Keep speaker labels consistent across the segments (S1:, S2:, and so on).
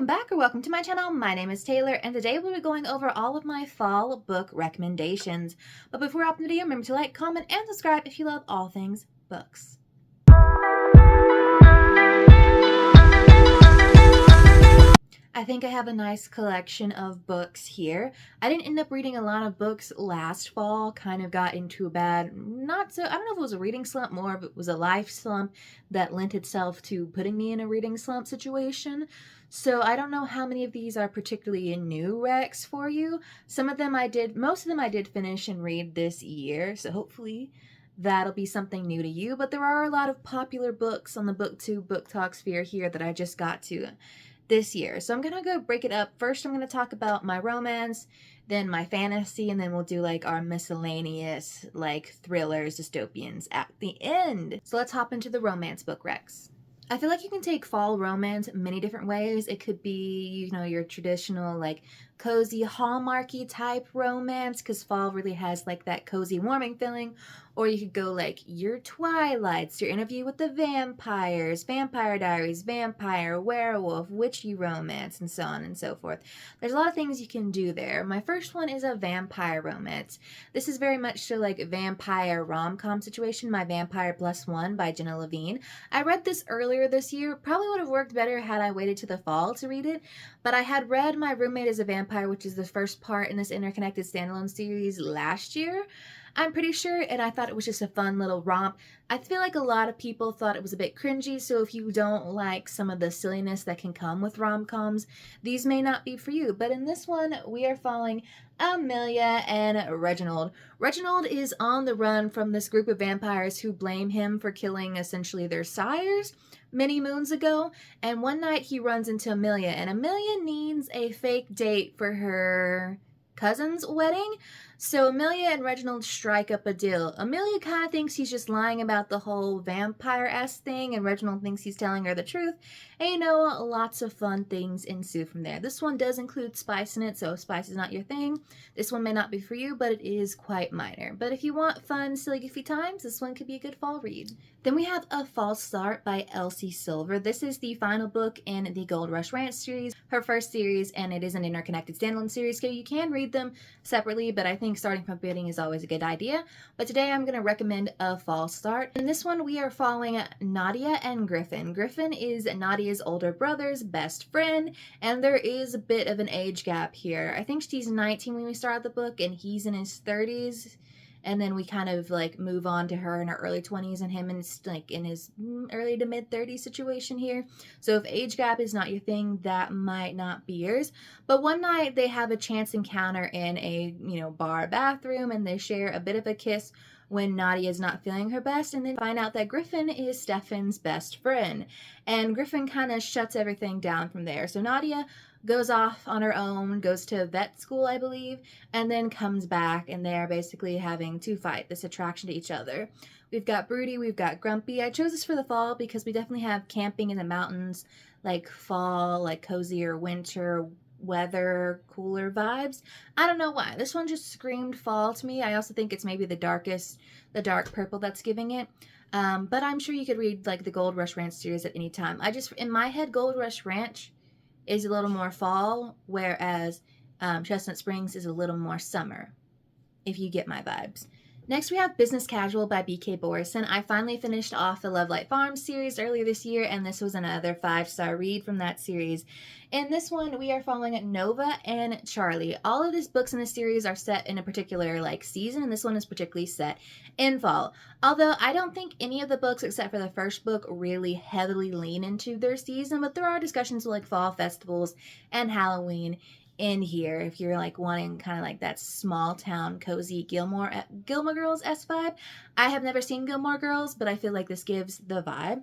S1: Welcome back or welcome to my channel. My name is Taylor and today we'll be going over all of my fall book recommendations. But before I open the video, remember to like, comment, and subscribe if you love all things books. I think I have a nice collection of books here. I didn't end up reading a lot of books last fall, kind of got into a bad, I don't know if it was a reading slump, more of it was a life slump that lent itself to putting me in a reading slump situation. So I don't know how many of these are particularly new recs for you. Most of them I did finish and read this year, so hopefully that'll be something new to you. But there are a lot of popular books on the BookTube Book Talk sphere here that I just got to this year. So I'm gonna go break it up. First, I'm gonna talk about my romance, then my fantasy, and then we'll do like our miscellaneous like thrillers, dystopians at the end. So let's hop into the romance book recs. I feel like you can take fall romance many different ways. It could be, you know, your traditional like cozy hallmarky type romance, because fall really has like that cozy warming feeling. Or you could go like your Twilights, your Interview with the Vampires, Vampire Diaries, vampire, werewolf, witchy romance, and so on and so forth. There's a lot of things you can do there. My first one is a vampire romance. This is very much so like vampire rom-com situation, My Vampire Plus One by Jenna Levine. I read this earlier this year. Probably would have worked better had I waited to the fall to read it, but I had read My Roommate is a Vampire, which is the first part in this interconnected standalone series last year, I'm pretty sure, and I thought it was just a fun little romp. I feel like a lot of people thought it was a bit cringy, so if you don't like some of the silliness that can come with rom-coms, these may not be for you. But in this one, we are following Amelia and Reginald. Reginald is on the run from this group of vampires who blame him for killing essentially their sires many moons ago, and one night he runs into Amelia, and Amelia needs a fake date for her cousin's wedding. So Amelia and Reginald strike up a deal. Amelia kind of thinks he's just lying about the whole vampire-esque thing, and Reginald thinks he's telling her the truth. And you know, lots of fun things ensue from there. This one does include spice in it, so if spice is not your thing, this one may not be for you, but it is quite minor. But if you want fun, silly, goofy times, this one could be a good fall read. Then we have A False Start by Elsie Silver. This is the final book in the Gold Rush Ranch series, her first series, and it is an interconnected standalone series, so you can read them separately, but I think starting from beginning is always a good idea. But today I'm going to recommend A False Start. In this one, we are following Nadia and Griffin. Griffin is Nadia's older brother's best friend, and there is a bit of an age gap here. I think she's 19 when we start the book, and he's in his 30s. And then we kind of like move on to her in her early 20s and him in his early to mid 30s situation here. So if age gap is not your thing, that might not be yours. But one night they have a chance encounter in a, bar bathroom, and they share a bit of a kiss when Nadia is not feeling her best, and then find out that Griffin is Stefan's best friend. And Griffin kind of shuts everything down from there. So Nadia goes off on her own, goes to vet school, I believe, and then comes back, and they're basically having to fight this attraction to each other. We've got Broody, we've got Grumpy. I chose this for the fall because we definitely have camping in the mountains, like fall, like cozier winter weather, cooler vibes. I don't know why. This one just screamed fall to me. I also think it's maybe the dark purple that's giving it. But I'm sure you could read like the Gold Rush Ranch series at any time. In my head, Gold Rush Ranch is a little more fall, whereas Chestnut Springs is a little more summer, if you get my vibes. Next, we have Business Casual by B.K. Borison. I finally finished off the Lovelight Farms series earlier this year, and this was another 5-star read from that series. In this one, we are following Nova and Charlie. All of these books in this series are set in a particular season, and this one is particularly set in fall. Although I don't think any of the books, except for the first book, really heavily lean into their season, but there are discussions of fall festivals and Halloween in here if you're wanting kind of that small town cozy Gilmore Girls vibe. I have never seen Gilmore Girls, but I feel like this gives the vibe.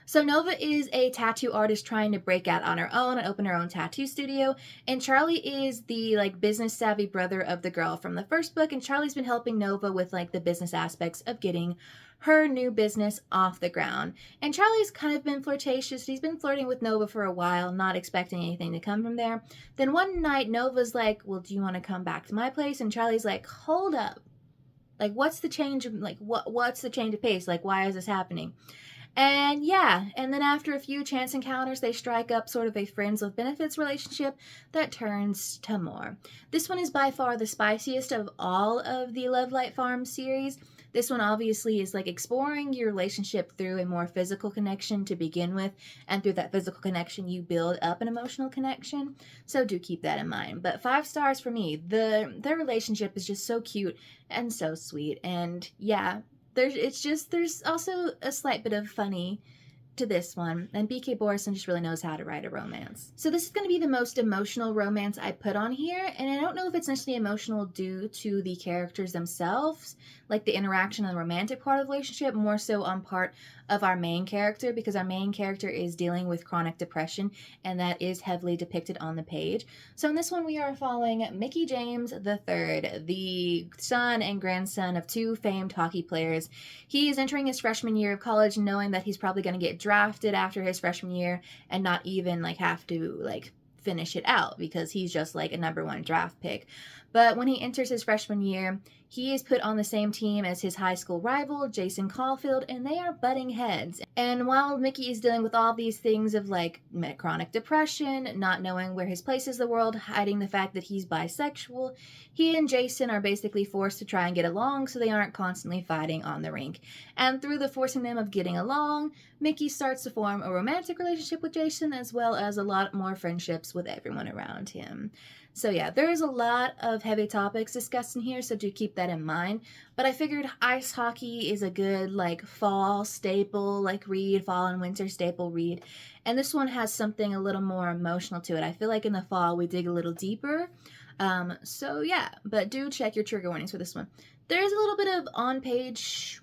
S1: So Nova is a tattoo artist trying to break out on her own and open her own tattoo studio, and Charlie is the business savvy brother of the girl from the first book, and Charlie's been helping Nova with the business aspects of getting her new business off the ground. And Charlie's kind of been flirtatious. He's been flirting with Nova for a while, not expecting anything to come from there. Then one night Nova's like, well, do you want to come back to my place? And Charlie's like, hold up. What's the change of what's the change of pace? Why is this happening? And yeah, and then after a few chance encounters, they strike up sort of a friends with benefits relationship that turns to more. This one is by far the spiciest of all of the Love Light Farm series. This one obviously is like exploring your relationship through a more physical connection to begin with, and through that physical connection, you build up an emotional connection. So do keep that in mind. But 5 stars for me. Their relationship is just so cute and so sweet, and yeah, there's also a slight bit of funny to this one, and BK Borison just really knows how to write a romance. So this is going to be the most emotional romance I put on here, and I don't know if it's necessarily emotional due to the characters themselves, like the interaction and the romantic part of the relationship, more so on part of our main character, because our main character is dealing with chronic depression, and that is heavily depicted on the page. So in this one, we are following Mickey James III, the son and grandson of 2 famed hockey players. He is entering his freshman year of college, knowing that he's probably going to get drafted after his freshman year and not even have to finish it out, because he's just a #1 draft pick. But when he enters his freshman year, he is put on the same team as his high school rival, Jason Caulfield, and they are butting heads. And while Mickey is dealing with all these things of chronic depression, not knowing where his place is in the world, hiding the fact that he's bisexual, he and Jason are basically forced to try and get along so they aren't constantly fighting on the rink. And through the forcing them of getting along, Mickey starts to form a romantic relationship with Jason, as well as a lot more friendships with everyone around him. So yeah, there is a lot of heavy topics discussed in here, so do keep that in mind. But I figured ice hockey is a good fall staple read, fall and winter staple read. And this one has something a little more emotional to it. I feel like in the fall we dig a little deeper. So yeah, but do check your trigger warnings for this one. There's a little bit of on-page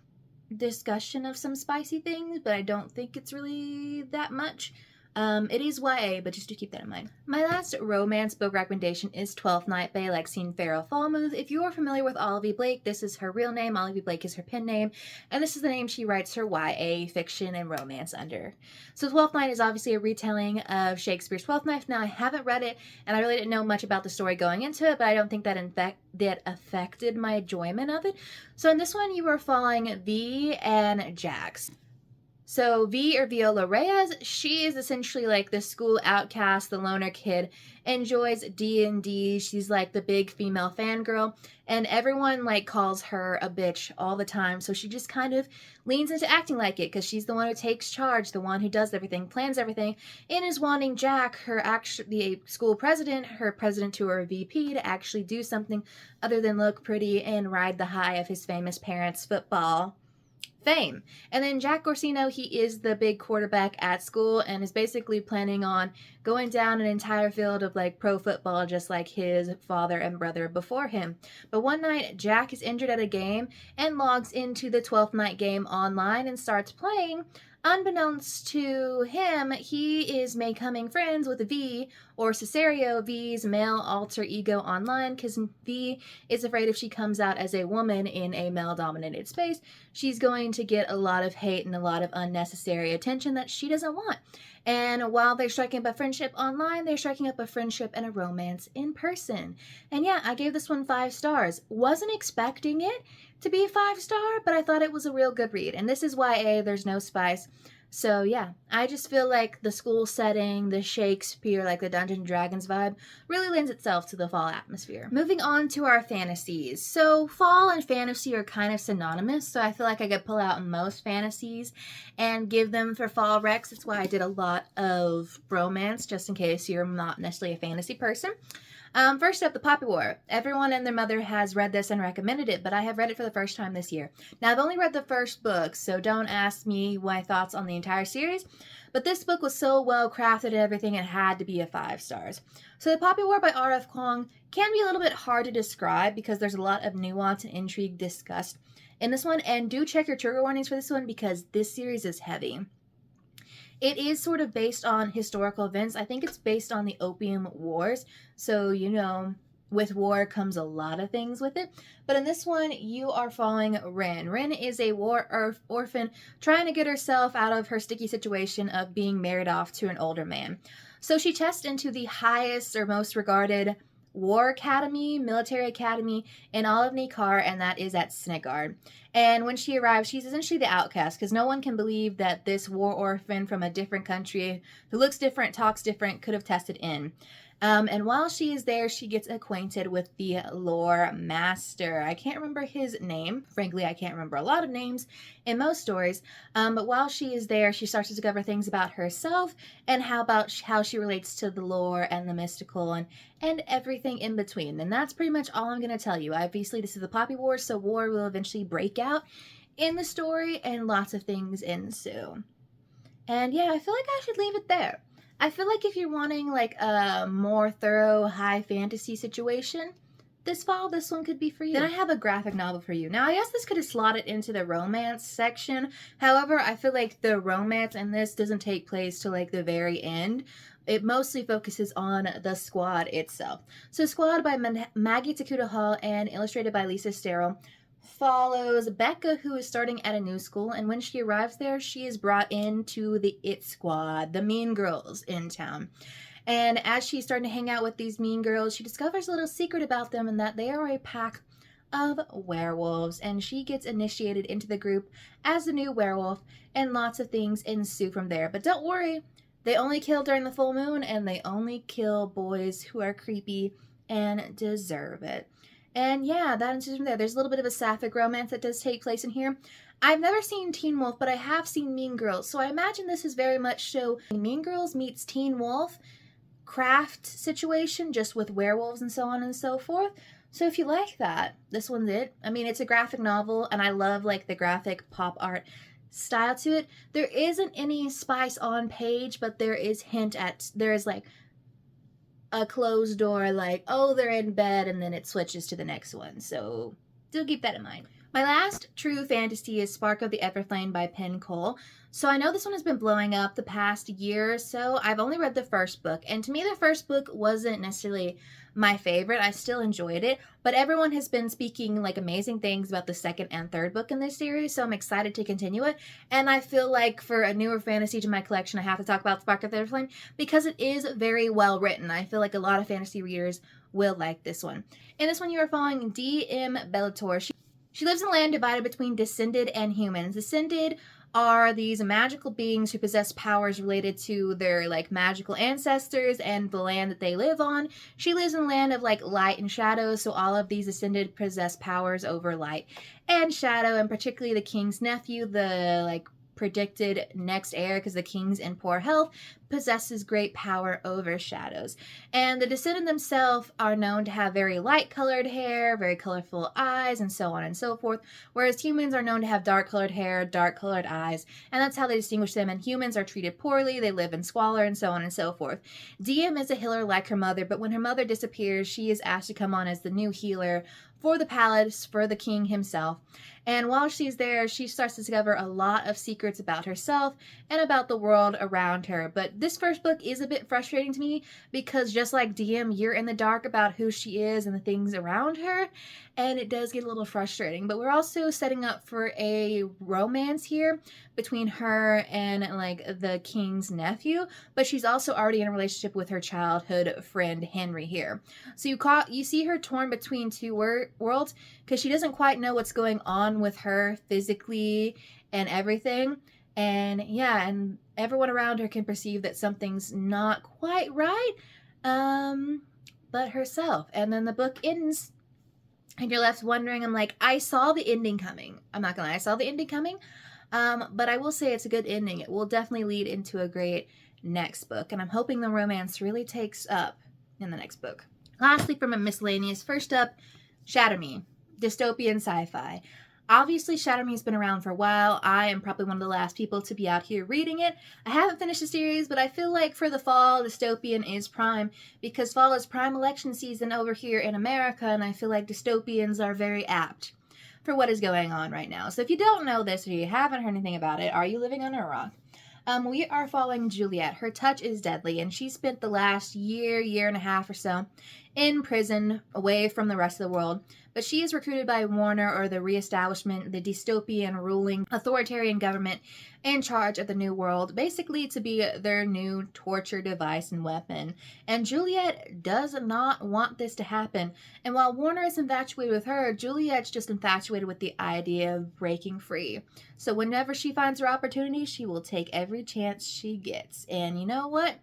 S1: discussion of some spicy things, but I don't think it's really that much. It is YA, but just to keep that in mind. My last romance book recommendation is 12th Night by Alexine Farrell Fallmuth. If you are familiar with Olive Blake, this is her real name. Olive Blake is her pen name, and this is the name she writes her YA fiction and romance under. So 12th Night is obviously a retelling of Shakespeare's Twelfth Night. Now, I haven't read it, and I really didn't know much about the story going into it, but I don't think that affected my enjoyment of it. So in this one, you are following V and Jax. So V, or Viola Reyes, she is essentially the school outcast, the loner kid, enjoys D&D. She's the big female fangirl, and everyone calls her a bitch all the time. So she just kind of leans into acting like it, because she's the one who takes charge, the one who does everything, plans everything, and is wanting Jack, the school president, her president to her VP, to actually do something other than look pretty and ride the high of his famous parents' football fame. And then Jack Orsino, he is the big quarterback at school and is basically planning on going down an entire field of pro football, just like his father and brother before him. But one night, Jack is injured at a game and logs into the 12th Night game online and starts playing. Unbeknownst to him, he is becoming friends with V, or Cesario, V's male alter ego online, because V is afraid if she comes out as a woman in a male-dominated space, she's going to get a lot of hate and a lot of unnecessary attention that she doesn't want. And while they're striking up a friendship online, they're striking up a friendship and a romance in person. And yeah, I gave this one 5 stars. Wasn't expecting it to be 5-star, but I thought it was a real good read. And this is YA, there's no spice. So yeah, I just feel like the school setting, the Shakespeare, the Dungeons & Dragons vibe, really lends itself to the fall atmosphere. Moving on to our fantasies. So fall and fantasy are kind of synonymous, so I feel like I could pull out most fantasies and give them for fall recs. That's why I did a lot of romance, just in case you're not necessarily a fantasy person. First up, The Poppy War. Everyone and their mother has read this and recommended it, but I have read it for the first time this year. Now, I've only read the first book, so don't ask me my thoughts on the entire series, but this book was so well crafted and everything, it had to be a 5 stars. So The Poppy War by R.F. Kuang can be a little bit hard to describe because there's a lot of nuance and intrigue discussed in this one, and do check your trigger warnings for this one because this series is heavy. It is sort of based on historical events. I think it's based on the Opium Wars. So, with war comes a lot of things with it. But in this one, you are following Rin. Rin is a war orphan trying to get herself out of her sticky situation of being married off to an older man. So she tests into the highest or most regarded war academy, military academy in all of Nikar, and that is at Snegard. And when she arrives, she's essentially the outcast because no one can believe that this war orphan from a different country who looks different, talks different, could have tested in. And while she is there, she gets acquainted with the lore master. I can't remember his name. Frankly, I can't remember a lot of names in most stories. But while she is there, she starts to discover things about herself and how she relates to the lore and the mystical and everything in between. And that's pretty much all I'm going to tell you. Obviously, this is the Poppy Wars, so war will eventually break out in the story and lots of things ensue. And yeah, I feel like I should leave it there. I feel like if you're wanting like a more thorough high fantasy situation this fall, this one could be for you. Then I have a graphic novel for you. Now, I guess this could have slotted into the romance section. However, I feel like the romance in this doesn't take place till like the very end. It mostly focuses on the Squad itself. So Squad by Maggie Takuta Hall and illustrated by Lisa Sterrell follows Becca, who is starting at a new school, and when she arrives there, she is brought into the It Squad, the mean girls in town. And as she's starting to hang out with these mean girls, she discovers a little secret about them, and that they are a pack of werewolves, and she gets initiated into the group as the new werewolf, and lots of things ensue from there. But don't worry, they only kill during the full moon, and they only kill boys who are creepy and deserve it. And yeah, that ensues from there. There's a little bit of a sapphic romance that does take place in here. I've never seen Teen Wolf, but I have seen Mean Girls, so I imagine this is very much so Mean Girls meets Teen Wolf craft situation, just with werewolves and so on and so forth. So if you like that, this one's it. I mean, it's a graphic novel, and I love like the graphic pop art style to it. There isn't any spice on page, but there is like a closed door, like, oh, they're in bed, and then it switches to the next one. So do keep that in mind. My last true fantasy is Spark of the Everflame by Penn Cole. So I know this one has been blowing up the past year or so. I've only read the first book, and to me the first book wasn't necessarily my favorite. I still enjoyed it, but everyone has been speaking like amazing things about the second and third book in this series, so I'm excited to continue it. And I feel like for a newer fantasy to my collection, I have to talk about Spark of the Everflame because it is very well written. I feel like a lot of fantasy readers will like this one. In this one, you are following D.M. Bellator. She lives in a land divided between descended and humans. Descended are these magical beings who possess powers related to their like magical ancestors and the land that they live on. She lives in a land of like light and shadow, so all of these descended possess powers over light and shadow, and particularly the king's nephew, the like predicted next heir, because the king's in poor health, possesses great power over shadows. And the descendants themselves are known to have very light-colored hair, very colorful eyes, and so on and so forth, whereas humans are known to have dark-colored hair, dark-colored eyes, and that's how they distinguish them. And humans are treated poorly, they live in squalor, and so on and so forth. Diem is a healer like her mother, but when her mother disappears, she is asked to come on as the new healer for the palace, for the king himself. And while she's there, she starts to discover a lot of secrets about herself and about the world around her. But this first book is a bit frustrating to me because just like DM, you're in the dark about who she is and the things around her, and it does get a little frustrating. But we're also setting up for a romance here between her and like the king's nephew, but she's also already in a relationship with her childhood friend Henry here. So you see her torn between two worlds because she doesn't quite know what's going on with her physically and everything. And yeah, and everyone around her can perceive that something's not quite right, but herself. And then the book ends and you're left wondering, I'm like, I saw the ending coming. I'm not gonna lie, I saw the ending coming. But I will say it's a good ending. It will definitely lead into a great next book. And I'm hoping the romance really takes up in the next book. Lastly, from a miscellaneous, first up, Shatter Me, dystopian sci-fi. Obviously, Shatter Me has been around for a while. I am probably one of the last people to be out here reading it. I haven't finished the series, but I feel like for the fall, Dystopian is prime because fall is prime election season over here in America, and I feel like dystopians are very apt for what is going on right now. So if you don't know this or you haven't heard anything about it, are you living under a rock? We are following Juliet. Her touch is deadly, and she spent the last year and a half or so in prison away from the rest of the world. But she is recruited by Warner, or the reestablishment, the dystopian ruling authoritarian government in charge of the New World, basically to be their new torture device and weapon. And Juliet does not want this to happen. And while Warner is infatuated with her, Juliet's just infatuated with the idea of breaking free. So whenever she finds her opportunity, she will take every chance she gets. And you know what?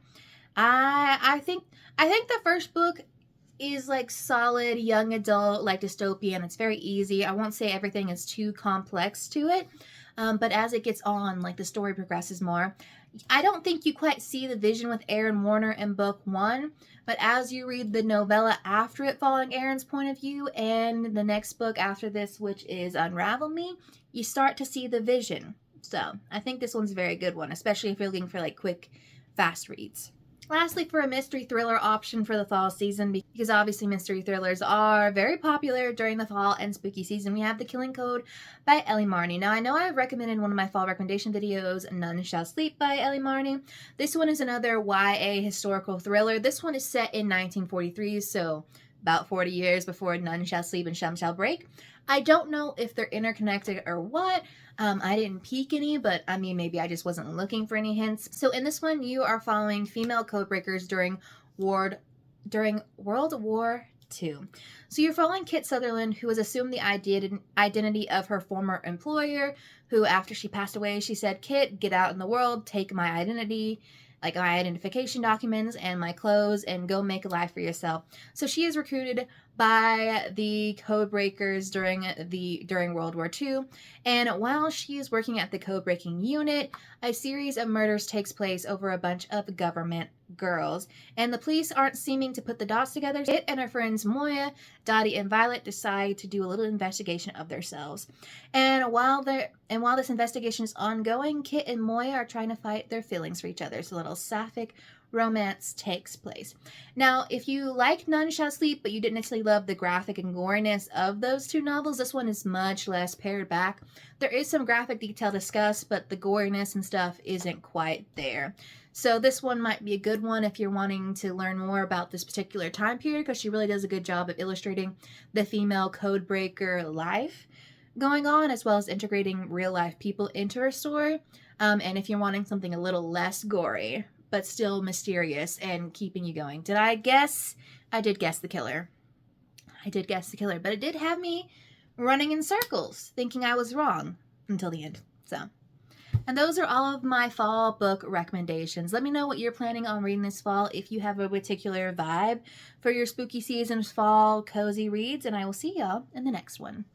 S1: I think the first book is like solid young adult, like dystopian. It's very easy. I won't say everything is too complex to it, but as it gets on, like the story progresses more. I don't think you quite see the vision with Aaron Warner in book 1, but as you read the novella after it, following Aaron's point of view, and the next book after this, which is Unravel Me, you start to see the vision. So I think this one's a very good one, especially if you're looking for like quick, fast reads. Lastly, for a mystery thriller option for the fall season, because obviously mystery thrillers are very popular during the fall and spooky season, we have The Killing Code by Ellie Marney. Now, I know I've recommended in one of my fall recommendation videos, None Shall Sleep by Ellie Marney. This one is another YA historical thriller. This one is set in 1943, so about 40 years before None Shall Sleep and Some Shall Break. I don't know if they're interconnected or what. I didn't peek any, but I mean, maybe I just wasn't looking for any hints. So in this one, you are following female codebreakers during World War II. So you're following Kit Sutherland, who has assumed the identity of her former employer, who after she passed away, she said, "Kit, get out in the world, take my identity, like my identification documents and my clothes, and go make a life for yourself." So she is recruited by the codebreakers during World War II, and while she is working at the codebreaking unit, a series of murders takes place over a bunch of government girls, and the police aren't seeming to put the dots together. Kit and her friends Moya, Dottie, and Violet decide to do a little investigation of themselves. And while this investigation is ongoing, Kit and Moya are trying to fight their feelings for each other. So a little sapphic romance takes place. Now, if you like None Shall Sleep, but you didn't necessarily love the graphic and goriness of those two novels, this one is much less pared back. There is some graphic detail discussed, but the goriness and stuff isn't quite there. So this one might be a good one if you're wanting to learn more about this particular time period, because she really does a good job of illustrating the female codebreaker life going on, as well as integrating real life people into her story. And if you're wanting something a little less gory, but still mysterious and keeping you going. Did I guess? I did guess the killer. But it did have me running in circles, thinking I was wrong until the end. So, and those are all of my fall book recommendations. Let me know what you're planning on reading this fall, if you have a particular vibe for your spooky season's fall cozy reads, and I will see y'all in the next one.